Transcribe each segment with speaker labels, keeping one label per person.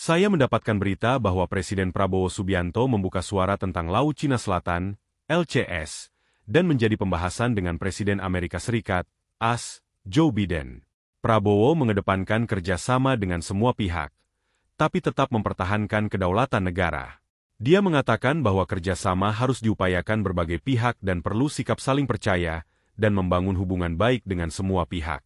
Speaker 1: Saya mendapatkan berita bahwa Presiden Prabowo Subianto membuka suara tentang Laut Cina Selatan, LCS, dan menjadi pembahasan dengan Presiden Amerika Serikat, AS, Joe Biden. Prabowo mengedepankan kerjasama dengan semua pihak, tapi tetap mempertahankan kedaulatan negara. Dia mengatakan bahwa kerjasama harus diupayakan berbagai pihak dan perlu sikap saling percaya dan membangun hubungan baik dengan semua pihak.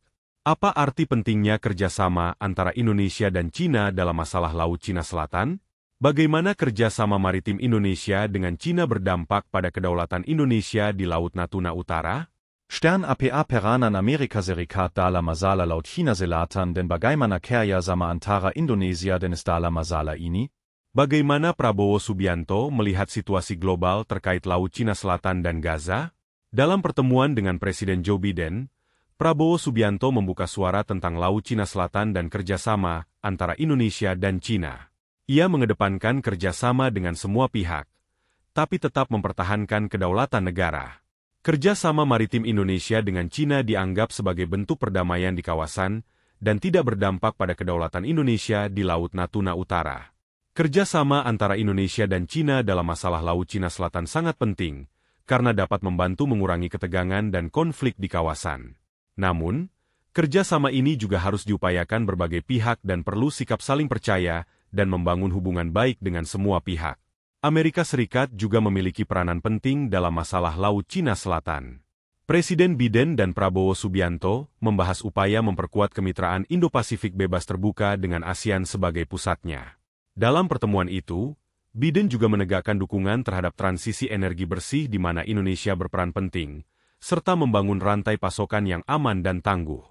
Speaker 1: Apa arti pentingnya kerjasama antara Indonesia dan Cina dalam masalah Laut Cina Selatan? Bagaimana kerjasama maritim Indonesia dengan Cina berdampak pada kedaulatan Indonesia di Laut Natuna Utara?
Speaker 2: Stern APA peranan Amerika Serikat dalam masalah Laut Cina Selatan dan bagaimana kerjasama antara Indonesia dan dalam masalah ini?
Speaker 1: Bagaimana Prabowo Subianto melihat situasi global terkait Laut Cina Selatan dan Gaza? Dalam pertemuan dengan Presiden Joe Biden, Prabowo Subianto membuka suara tentang Laut Cina Selatan dan kerjasama antara Indonesia dan Cina. Ia mengedepankan kerjasama dengan semua pihak, tapi tetap mempertahankan kedaulatan negara. Kerjasama maritim Indonesia dengan Cina dianggap sebagai bentuk perdamaian di kawasan dan tidak berdampak pada kedaulatan Indonesia di Laut Natuna Utara. Kerjasama antara Indonesia dan Cina dalam masalah Laut Cina Selatan sangat penting, karena dapat membantu mengurangi ketegangan dan konflik di kawasan. Namun, kerjasama ini juga harus diupayakan berbagai pihak dan perlu sikap saling percaya dan membangun hubungan baik dengan semua pihak. Amerika Serikat juga memiliki peranan penting dalam masalah Laut Cina Selatan. Presiden Biden dan Prabowo Subianto membahas upaya memperkuat kemitraan Indo-Pasifik bebas terbuka dengan ASEAN sebagai pusatnya. Dalam pertemuan itu, Biden juga menegakkan dukungan terhadap transisi energi bersih di mana Indonesia berperan penting, serta membangun rantai pasokan yang aman dan tangguh.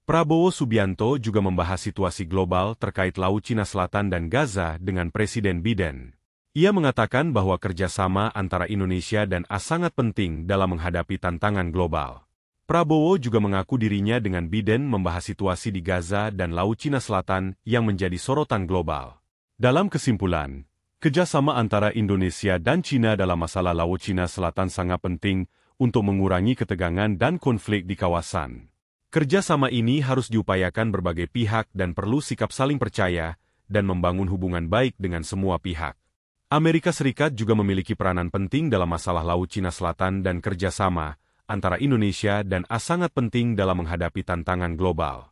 Speaker 1: Prabowo Subianto juga membahas situasi global terkait Laut Cina Selatan dan Gaza dengan Presiden Biden. Ia mengatakan bahwa kerjasama antara Indonesia dan AS sangat penting dalam menghadapi tantangan global. Prabowo juga mengaku dirinya dengan Biden membahas situasi di Gaza dan Laut Cina Selatan yang menjadi sorotan global. Dalam kesimpulan, kerjasama antara Indonesia dan Cina dalam masalah Laut Cina Selatan sangat penting untuk mengurangi ketegangan dan konflik di kawasan. Kerjasama ini harus diupayakan berbagai pihak dan perlu sikap saling percaya dan membangun hubungan baik dengan semua pihak. Amerika Serikat juga memiliki peranan penting dalam masalah Laut Cina Selatan dan kerjasama antara Indonesia dan AS sangat penting dalam menghadapi tantangan global.